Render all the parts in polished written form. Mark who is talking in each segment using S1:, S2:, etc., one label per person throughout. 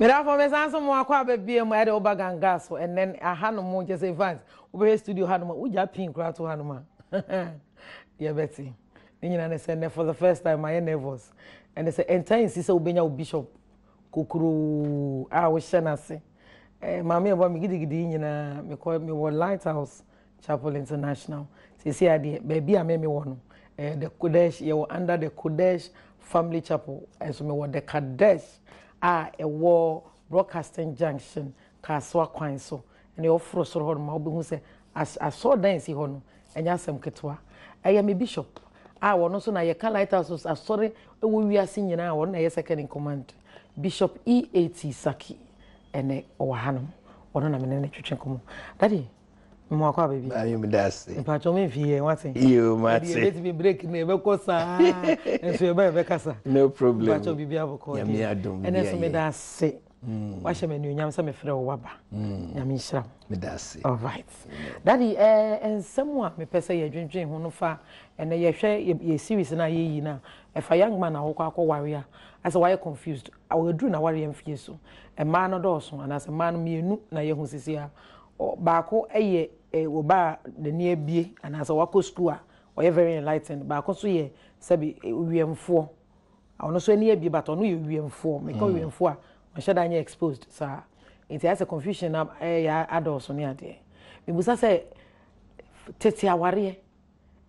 S1: Me da for me san so mo akwa ba bia mo ade oba Gangaa so and then aha no mo just advance. Oba studio ha no mo uja pin kra to ha no ma. Yeah Betty. Nyina na say for the first time I nervous. And they say entire si say obenya bishop kokuru a wo hye na se. Mama ebo me gidigidi nyina me call me wo Lighthouse Chapel International. Say see ade baby a me wo no. The Kodesh you under the Kodesh Family Chapel and so me wo the Kadesh a war broadcasting junction Kaswa kwan so and you offer so ho ma obi hu say as I saw dance ho no enya asem ketwa aya me bishop wono so na ye ka Lighthouse sorry e wo wiase nyina wono na ye second in command Bishop EAT Saki ene o hanom wono na me ne twetwe komo daddy mo akwa baby
S2: ayi me dase
S1: mpa cho me fie wate
S2: you mate
S1: let me break na be ko sa enso ye be kasa
S2: no problem
S1: mpa cho bibia boko
S2: ya me adom
S1: ene so me dase wa hye me nuonyam se me frɛ wo waba ya me nhira
S2: me dase
S1: all right daddy ensem a me pese ye dwendwen ho no fa ene ye hwɛ ye series na ye yi na e fa young man na wo akɔ ware a asa why confused awo dru na ware yam fie so e ma no dɔɔso anase ma no mienu na ye hu sisi a baako eye oba the near bie anase wako school a oye very enlightened baako so ye sabi wiemfo awono so ani abie but ono ye wiemfo me ka wiemfo a mashada anya exposed sa it has a confusion ya adults ne ade me busa say tete aware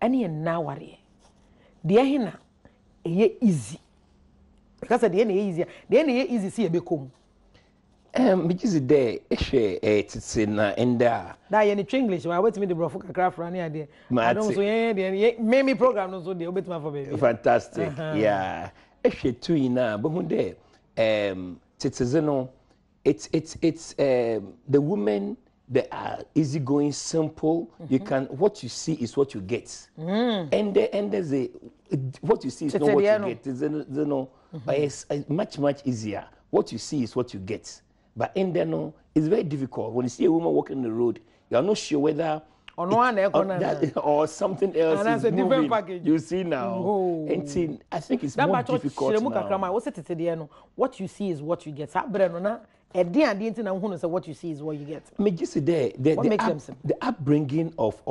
S1: ene na aware de hina eye easy because de na easy de na easy see ebekom
S2: which is there tete na enda
S1: da ye ni English wa wait me the brofo kakra fra ne ade I don't so ye me program no so de obetima for baby
S2: fantastic yeah tu ina bo hu de tete it's the women that are easygoing, simple. You can what you see is what you get, and there's what you see is not what you get. It's much easier. What you see is what you get, but in there no, it's very difficult. When you see a woman walking on the road, you are not sure whether or something else
S1: and that's
S2: is
S1: a
S2: moving.
S1: Different package.
S2: You see now, and I think it's more difficult now.
S1: What you see is what you get. What you see is what you get.
S2: Me just the upbringing of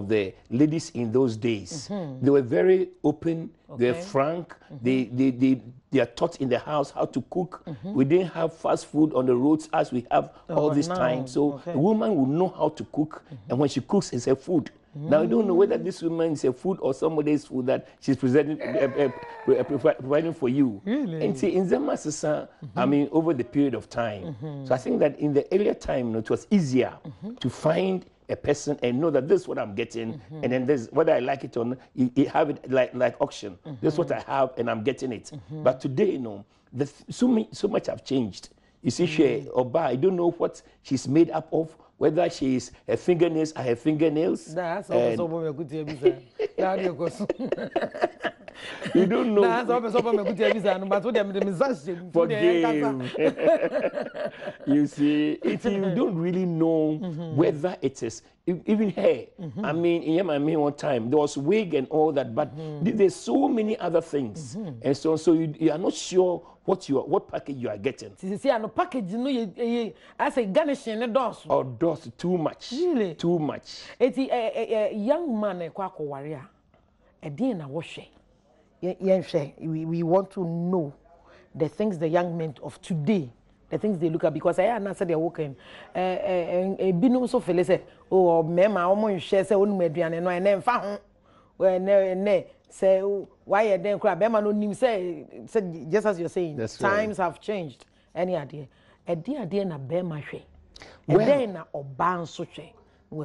S2: the ladies in those days. They were very open. They were frank. They are taught in the house how to cook. We didn't have fast food on the roads as we have all this time. So the woman will know how to cook, and when she cooks, it's her food. Now I don't know whether this woman is a food or somebody's food that she's providing for you.
S1: Really?
S2: And see, in Zama, I mean, over the period of time. So I think that in the earlier time, it was easier to find a person and know that this is what I'm getting, and then this whether I like it or not, you have it like auction. This is what I have, and I'm getting it. But today, you know, so much have changed. You see, she Oba, I don't know what she's made up of. Whether she's her fingernails are her fingernails.
S1: That's also a good visa.
S2: You don't know.
S1: That's also a good visa. But what I'm
S2: for game. You see, if you don't really know whether it is even hair. I mean, in my one time there was wig and all that, but there's so many other things, and so you are not sure what package you are getting.
S1: See, no package, no, I say garnishing a dose.
S2: Or dose too much.
S1: Really?
S2: Too much.
S1: It's a young man, a quack warrior, a dinner wash. We want to know the things the young men of today, the things they look at, because I answered their working. Binum so fele say, oh, mema, almost share say, on median and I never found when say why a then crab Emma no name say just as you're saying. That's times have changed. Any idea? A dear na bear my way. And then or ban such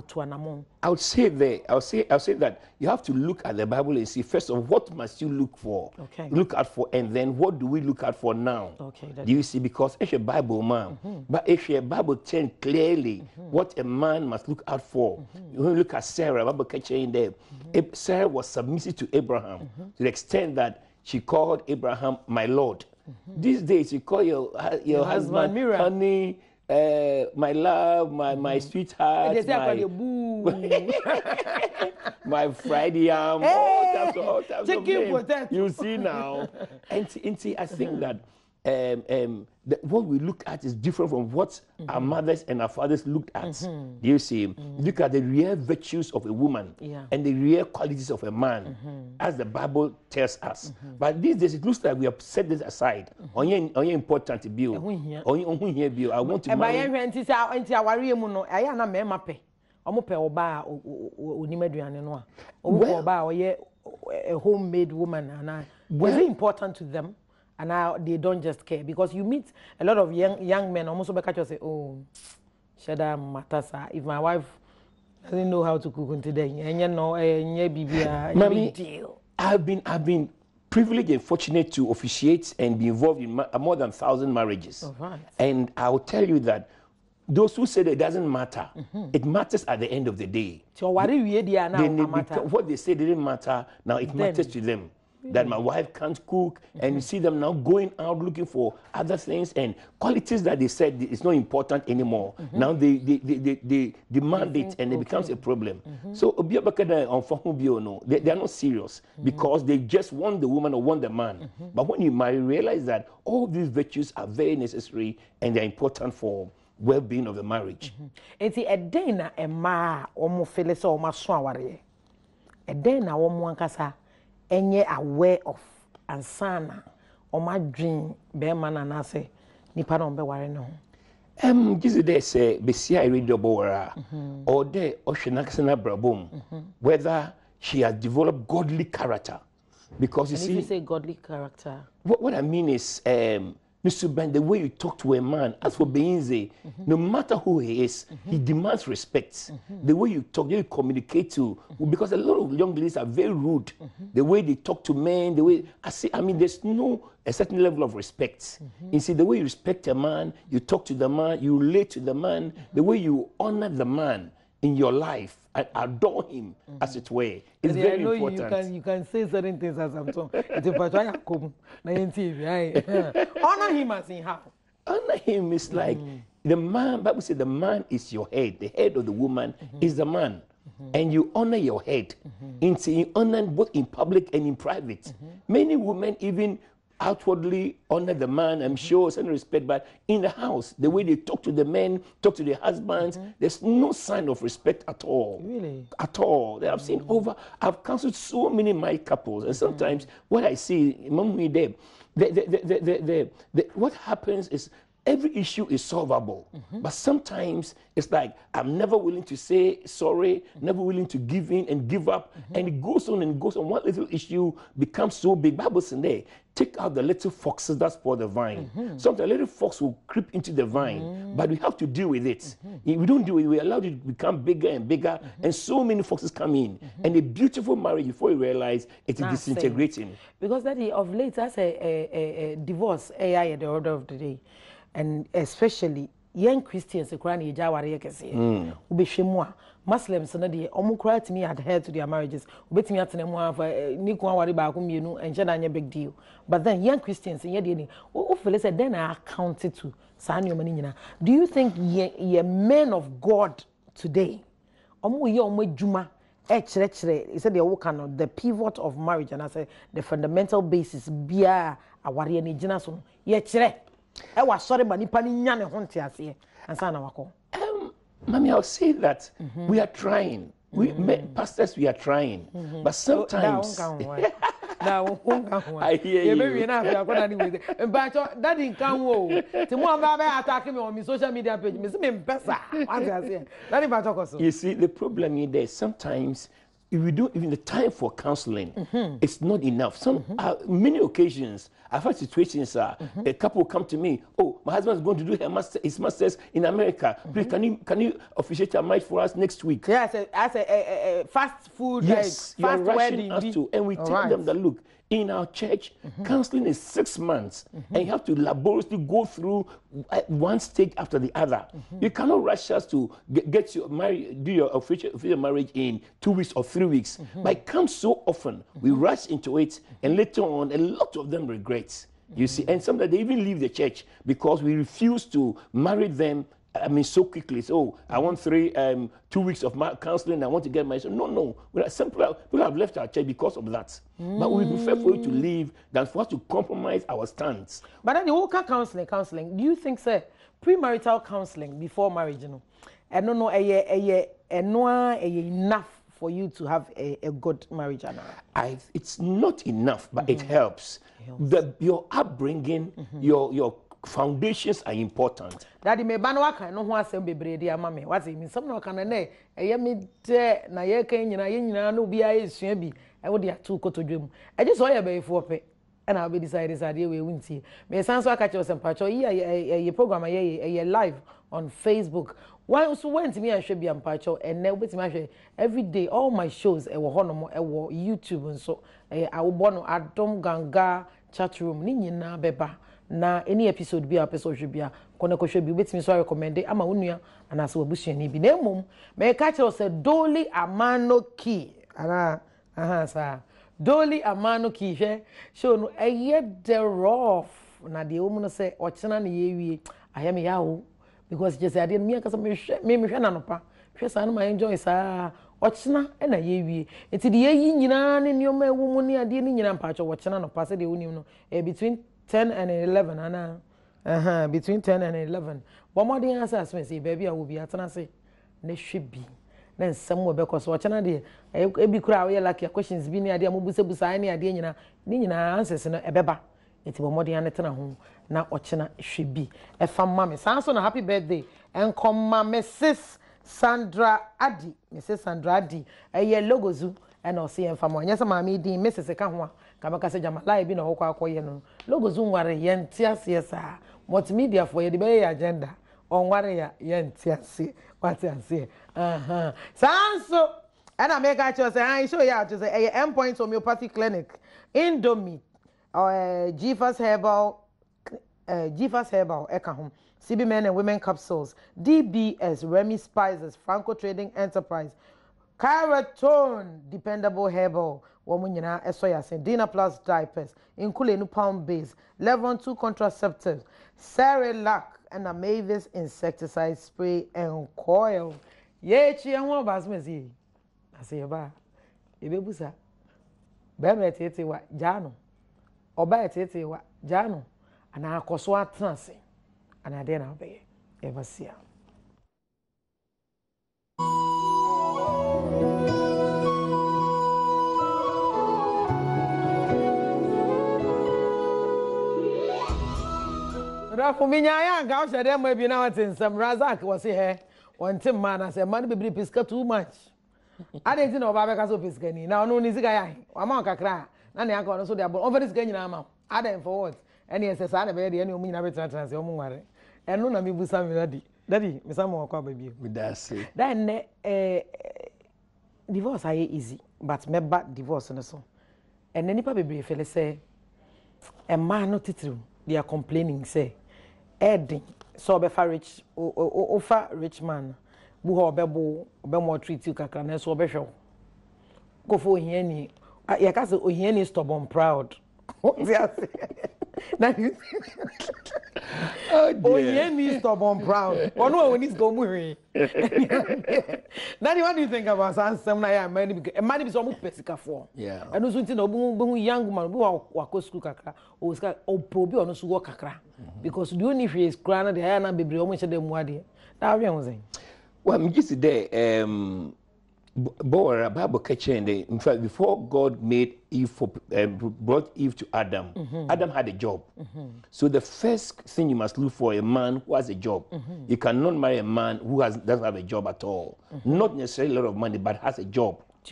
S1: to an among.
S2: I would say that you have to look at the Bible and see first of all, what must you look for?
S1: Okay.
S2: Look out for, and then what do we look out for now?
S1: Okay.
S2: Do you see? Because it's a Bible man, but if your Bible tells clearly what a man must look out for, you look at Sarah. Bible catcher in there. Sarah was submissive to Abraham to the extent that she called Abraham my Lord. These days you call your husband honey. My love, my sweetheart, my fried yam, all types of
S1: chicken potato.
S2: You see now, and see, I think that what we look at is different from what our mothers and our fathers looked at. Do you see? Look at the real virtues of a woman and the real qualities of a man, as the Bible tells us. But these days, it looks like we have set this aside. Only important bill. Only bill. I want to marry.
S1: A homemade woman, and is it important to them? And now they don't just care, because you meet a lot of young men almost say, oh, Shada Matasa, if my wife doesn't know how to cook today, and you know, big deal.
S2: I've been privileged and fortunate to officiate and be involved in more than 1,000 marriages.
S1: Oh, right.
S2: And I will tell you that those who say that it doesn't matter, it matters at the end of the day.
S1: So what
S2: they say didn't matter, now it matters to them. That my wife can't cook, and you see them now going out looking for other things and qualities that they said is not important anymore. Now they demand it, and it becomes a problem. So they are not serious because they just want the woman or want the man. But when you marry, realize that all these virtues are very necessary and they're important for well-being of the marriage.
S1: And see, a day na a ma omo fele so omo swaware. A day na omo ankasa enye aware of ansana omo dream be man na say nipa na be ware no.
S2: Just there say besia radio bora or there oshenakana brabom whether she has developed godly character, because you
S1: and
S2: see,
S1: if you say godly character,
S2: what I mean is Mr. Ben, the way you talk to a man, as for Beinze, no matter who he is, he demands respect. The way you talk, the way you communicate to, because a lot of young ladies are very rude. The way they talk to men, the way, I mean, there's a certain level of respect. You see, the way you respect a man, you talk to the man, you relate to the man, the way you honor the man in your life and adore him, as it were. It's very important.
S1: You can say certain things as I'm talking. Honor him as in how?
S2: Honor him is like the man. Bible says the man is your head. The head of the woman is the man. And you honor your head. You honor both in public and in private. Many women even outwardly honor the man, I'm sure, some respect, but in the house, the way they talk to the men, talk to their husbands, there's no sign of respect at all.
S1: Really?
S2: At all. I've counseled so many married couples, and sometimes what I see, what happens is every issue is solvable, but sometimes it's like I'm never willing to say sorry, never willing to give in and give up, and it goes on and goes on. One little issue becomes so big. Bible says there, take out the little foxes that spoil the vine. Sometimes a little fox will creep into the vine, but we have to deal with it. If we don't do it, we allow it to become bigger and bigger, and so many foxes come in. And a beautiful marriage, before you realize, it is disintegrating.
S1: Because that of late, that's a divorce, AI at the order of the day. And especially young Christians, Muslims and the omukrat me adhere to their marriages. Bet me at and big deal. But then young Christians and yet then are accounted to Sanyo Manina. Do you think ye men of God today? Juma he said the pivot of marriage, and I say the fundamental basis bia awari ni jina so ye chere. I was sorry, but Nipani Yan Honti and Sana Wako.
S2: Mommy, I'll say that we are trying. Pastors, we are trying. But sometimes. I hear you.
S1: Maybe enough. But that didn't come. Tomorrow, attacking me on my social media page.
S2: You see, the problem is that sometimes if we don't even the time for counseling, it's not enough. Many occasions, I've had situations, a couple come to me, oh, my husband's going to do his master's in America. Please, can you officiate a marriage for us next week?
S1: Yeah, as a fast food,
S2: yes,
S1: like, fast
S2: wedding. And we tell them that, look, in our church, counseling is 6 months, and you have to laboriously go through one stage after the other. You cannot rush us to get you married, do your official marriage in 2 weeks or 3 weeks. But it comes so often, we rush into it, and later on, a lot of them regret. You see, and sometimes they even leave the church because we refuse to marry them I mean, so quickly. So I want 2 weeks of counseling. I want to get married. So no. People have left our church because of that. But we prefer for you to leave than for us to compromise our stance.
S1: But then the whole counseling. Do you think, sir, premarital counseling before marriage, you know, I don't know, enough for you to have a good marriage?
S2: It's not enough, but it helps. Your upbringing, your foundations are important.
S1: Daddy, me banwaka no ho asem bebre dia mama. What it mean? Some no kan na eye me de na ye kan nyina no bi aye sua bi. E wo de atu kotodwem. E je so ye be fo pe. And I'll be decided we won't. Me sanso aka che osem pacho ye program ye live on Facebook. Why so went me and should be ampacho and now with me every day all my shows e wo hono e wo YouTube and so I will born Adom Gangaa chat room ni nyina beba na any episode be episode should be a kono ko should be with me so recommend ama unua and as we busuani bi na mum me ka che say Dolly Amano Key ara sa Dolly Amano Key show no the rough na de woman say ochena na ye wie ayame yawo because just I didn't me akasa me hwe na nopa hwe sa no my enjoy sa ochena na ye wie enti de yi nyina ne nioma ewu mu ne ade ne nyina mpacho ochena no pa se de wonim no between 10 and 11 ana between 10 and 11 but more than answer as me say baby I will be atena say na hwe bi na nsem wo be koso ochena de e bi kura we like questions bi ne ade amubusabusa ne ade nyina ne nyina answers no ebeba enti bo more than tena ho na ochena hwe bi e fa mama sanso na happy birthday enkomma Mrs. Sandra Adi eye logozu and o see enfamo anya sama mi din Mrs. ka ho ka se jama live bi na ho kwa akoye no logozu nware ye ntiase sa multimedia for ye de be agenda on ware ya ye ntiase what I say sanso and I make actually say I show you to say endpoint homeopathy clinic Indomie G-Fast Herbal eka home CB Men and Women Capsules, DBS, Remy Spices, Franco Trading Enterprise, Caratone, Dependable Herbal, Womunyana, Esoya, Dina Plus Diapers, Inkulenu Pound Base, Levron 2 Contraceptives, Cerelac, and a Mavis Insecticide Spray and Coil. Ye, chi and one basmezi. I say, ba, Ebebusa, Beme Tete wa Jano, Oba Tete wa Jano, and I Koswa Transi. And I didn't obey ever see her. For me, I am going to maybe now in some Razak was here. One Tim man, I said, man, be pisca too much. I didn't know about Caso Piscani. Now, no, is a guy. I'm on Cacra. None of you so they are over this game. I didn't forward. And he says, I never had any mean every transaction. And no, I'm with some daddy, Miss Amo, baby.
S2: With that, say.
S1: Then, divorce are easy, but me bad divorce and so. And then, baby, fella say, a man not true. They are complaining, say, Edding, so be far rich, offer rich man, who are bebo, more treat you, Kakran, so be show. Go for Henny. I can't say, oh, Henny stubborn proud. Now you oh yeah, me stubborn proud. Oh no, when he's going away. Now what do you think about some na money be almost pesica for.
S2: Yeah.
S1: And also think no young man who wa school kakra o ska o probi ono so work kakra because the only face crana the na bebre o mo che dem wade. That we am saying.
S2: Well, me just there But Bible catching in fact, before God made Eve brought Eve to Adam, Adam had a job. So the first thing you must look for a man who has a job. You cannot marry a man who doesn't have a job at all. Not necessarily a lot of money, but has a job. It's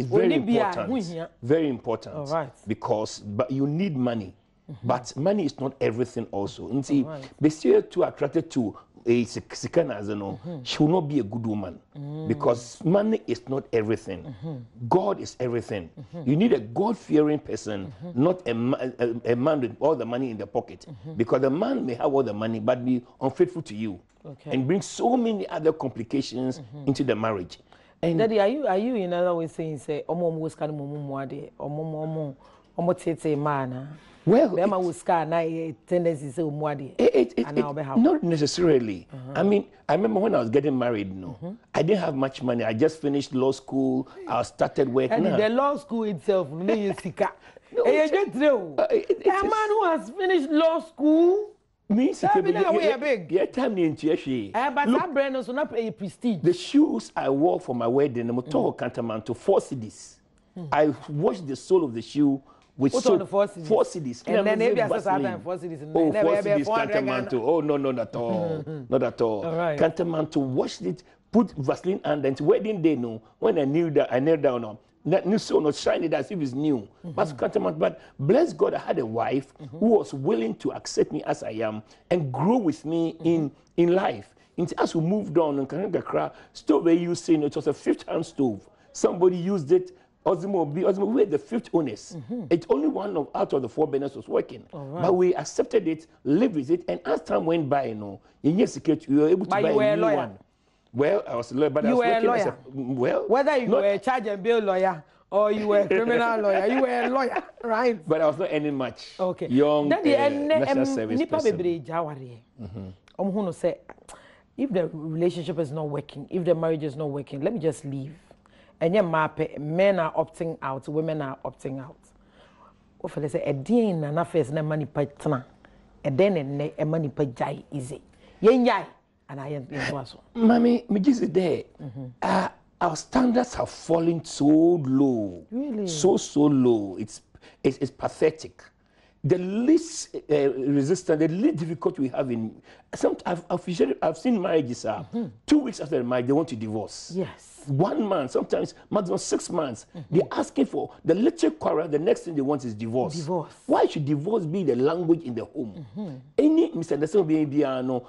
S2: very important. Very important.
S1: All right.
S2: Because you need money. But money is not everything also. And see, they still too attracted to a Sikana, she will not be a good woman because money is not everything. God is everything. You need a God-fearing person, not a man with all the money in the pocket. Because the man may have all the money but be unfaithful to you and bring so many other complications into the marriage. And
S1: Daddy, are you in other way saying say omo was kind of mumu ade omo tete man?
S2: Well,
S1: Bema will scar na tendency say umuade.
S2: Not necessarily. I mean, I remember when I was getting married, I didn't have much money. I just finished law school. I started working.
S1: And the law school itself, no, a man who has finished law school
S2: means
S1: time but that brand also not a prestige.
S2: The shoes I wore for my wedding, I'm told Cantaman to 4 cedis. I washed the sole of the shoe with soap, 4 cedis.
S1: And then maybe I said 4 cedis.
S2: Oh, 4 cedis Cantamanto. Oh, no, not at all. Not at all.
S1: Right.
S2: Cantamanto washed it, put Vaseline, and then wedding day, no, when I knelt down on. That new soul not shine it as if it's new. But bless God, I had a wife who was willing to accept me as I am and grow with me in life. And as we moved on, and stove they used, saying it was a 5th-hand stove. Somebody used it. Osmo, we were the 5th owners. It's only one out of the 4 burners was working. But we accepted it, lived with it, and as time went by, in your security, we were able to buy a new one. Well, I was a lawyer, but I was working as a
S1: whether you were a charge and bill lawyer or you were a criminal lawyer, you were a lawyer, right?
S2: But I was not earning much.
S1: Okay.
S2: Young national service person.
S1: Say, if the relationship is not working, if the marriage is not working, let me just leave. And men are opting out, women are opting out. What for they say, a day in an affair is no money patna, and then a money pay jai easy. Yay. And I am also.
S2: Mommy, me just there. Our standards have fallen so low.
S1: Really?
S2: So low. It's pathetic. The least resistant, the least difficult we have in I've seen marriages 2 weeks after the marriage they want to divorce.
S1: Yes.
S2: 1 month, sometimes maximum 6 months. They're asking for the little quarrel. The next thing they want is divorce. Why should divorce be the language in the home? Any misunderstanding,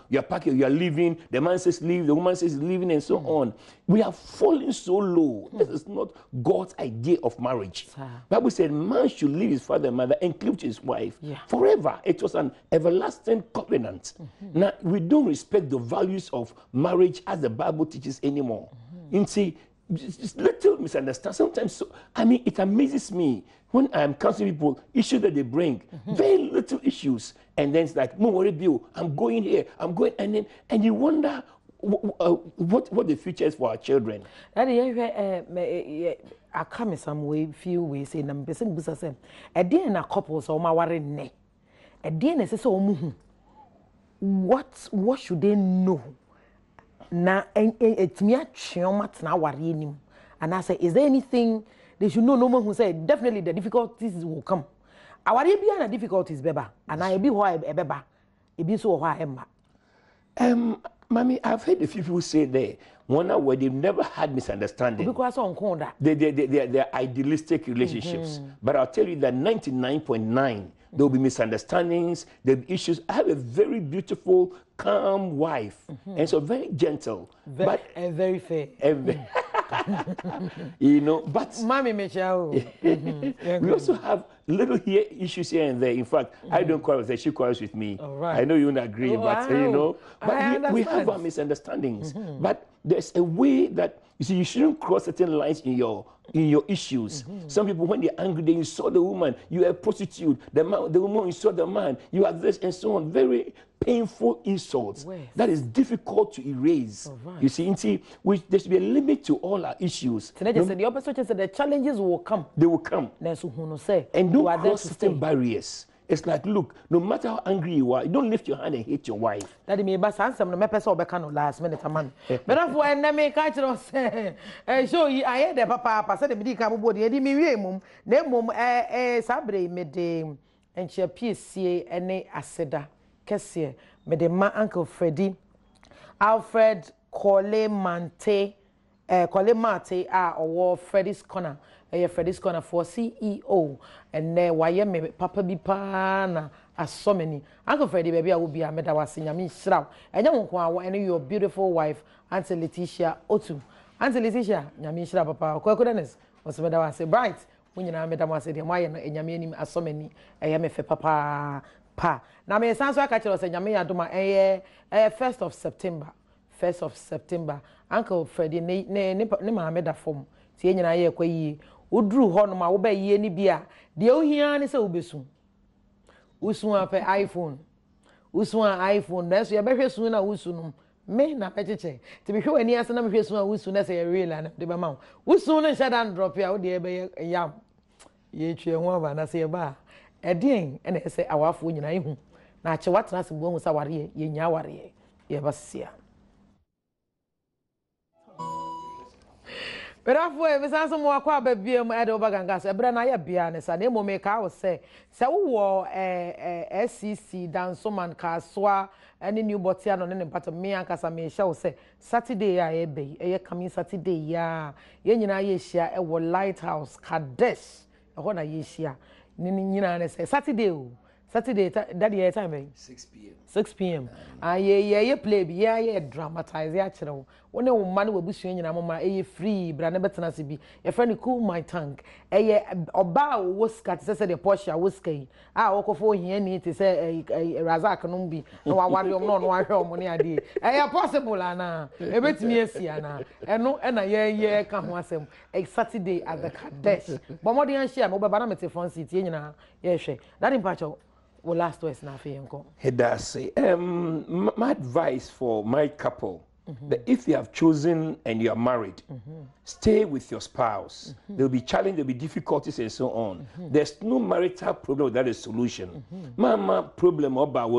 S2: you're packing, you're leaving. The man says leave, the woman says leaving, and so on. We are falling so low. This is not God's idea of marriage. Bible said man should leave his father and mother and cleave to his wife forever. It was an everlasting covenant. Now we don't respect the values of marriage as the Bible teaches anymore. You see, just little misunderstanding. Sometimes, it amazes me when I'm counseling people, issues that they bring, very little issues, and then it's like, no worry, Bill, I'm going here, I'm going, and you wonder what the future is for our children.
S1: I come in some way, few ways, and I'm saying, a day in a couple, so my worry, ne. A day in a so, what should they know? Na it's me chioma na wari nim and I say is there anything they should know? No one who said definitely the difficulties will come. Awari bi na difficulties beba and I be why beba e bi so why emma.
S2: Mommy, I've heard a few people say there one where they've never had misunderstanding.
S1: Because on conda
S2: they're idealistic relationships. But I'll tell you that 99.9 there will be misunderstandings, there will be issues. I have a very beautiful, calm wife, and so very gentle,
S1: and very fair.
S2: But
S1: Mommy Michelle.
S2: We also have little issues here and there. In fact, I don't quarrel with her; she quarrels with me.
S1: Right.
S2: I know you don't agree, but we have our misunderstandings. But there's a way that you see you shouldn't cross certain lines in your issues. Some people, when they're angry, they insult the woman. You are a prostitute. The woman insult the man. You are this and so on. Very painful insults that is difficult to erase. You see, there should be a limit to all our issues.
S1: The opposite said the challenges will come.
S2: They will come. And don't cross certain barriers. It's like, look, no matter how angry you are, you don't lift your hand and hit your wife.
S1: That me bas answer no me person obeka last minute man. But for na me ka kire say show I hear the papa say the medical bobo de me wie mum na mum sabre me de enche piesie ene aseda kese me de ma Uncle Freddy Alfred Colemante Colemate owo Freddy's Corner. Freddy's Corner for CEO and why me papa bi pa na so many Uncle Freddy baby I will be a meda wase nyame shraw enya wonko and your beautiful wife Auntie Leticia Otu. Auntie Leticia nyame shraw papa kwakodanes was meda wase bright wunyina meda wase de why na nyame anim so many me fe papa pa na me sanso aka kire se nyame adoma 1st of September Uncle Freddy ne ma meda form tie nyina ye kwayi Udru ho no ma wo ba yie ni bia de ohia ne se obesu Usua pe iPhone. Usua iPhone. That's your best soon na usunum. Me na pecheche. To be sure any asa na me usua usu na say real na de ba ma. Usu na shut down drop ya wo de be yam. Ye twe ho aba na say ba. Edin na say awafo nyina ihu. Na ache watena se bo hu sa ware ye nya ware ye basia. Berafo e bisanso mo akwa babie mu ede Gangaa so ebra na ya bia ne sa na emo me ka wo se wo SCC dansoman ka soa any new botia no ne pato me ankasa me hye wo se Saturday ya ye coming Saturday ya ye nyina ye hia e wo Lighthouse Kadesh e ho na ye hia ni nyina ne se Saturday that year time
S2: 6 p.m.
S1: 6 p.m. Ye play bi ye dramatize ya kire wo woni wo man wo busua nyina mama ye free bra na betena se bi ye friend cool my tongue ye oba wo skat se the Porsche wo skai wo kofo hia ni te se Razak no bi na wa ware om no wa hwe om ne ade ye possible ana e betimi esi ana eno na ye ka ho asem Saturday at the Kadesh but more than share mo be ba na mete front seat ye nyina ye hwe that impact well, last words na fe enko.
S2: He does say, my advice for my couple, that if you have chosen and you are married, stay with your spouse. There will be challenges, there will be difficulties and so on. There's no marital problem without a solution. Mama problem about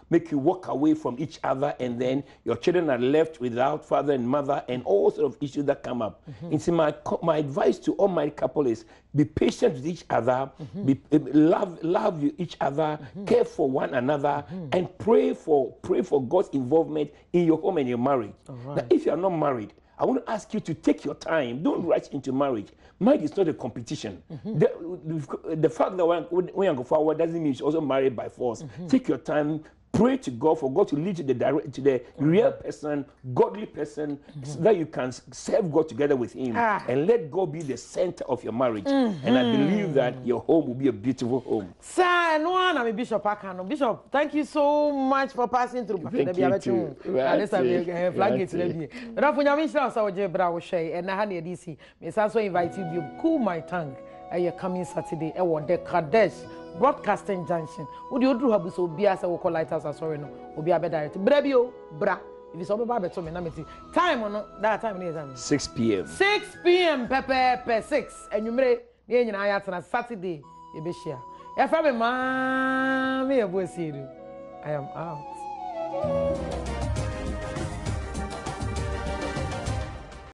S2: make you walk away from each other and then your children are left without father and mother and all sort of issues that come up. And so my advice to all my couple is be patient with each other, love each other, care for one another, and pray for God's involvement in your home and your marriage. Right. Now, if you are not married, I want to ask you to take your time. Don't rush into marriage. Marriage is not a competition. The fact that when you go forward doesn't mean you're also married by force. Take your time. Pray to God for God to lead you to the real person, godly person, so that you can serve God together with Him and let God be the center of your marriage. And I believe that your home will be a beautiful home.
S1: Sir, no one, I'm Bishop Akano. Bishop, thank you so much for passing through.
S2: Thank you too.
S1: Flag it lady. But if you are so and I had a DC, may also invite you to cool my tongue. Coming Saturday, the Kadesh Broadcasting Junction. Would you do have so be as a local lighthouse? Sorry, no, will be a better Brebio, bra. If it's all about me, time or not, that time is
S2: 6 p.m.
S1: 6 p.m. Pepe 6. And you may be in a Saturday, you be share. If I'm a man, I am out.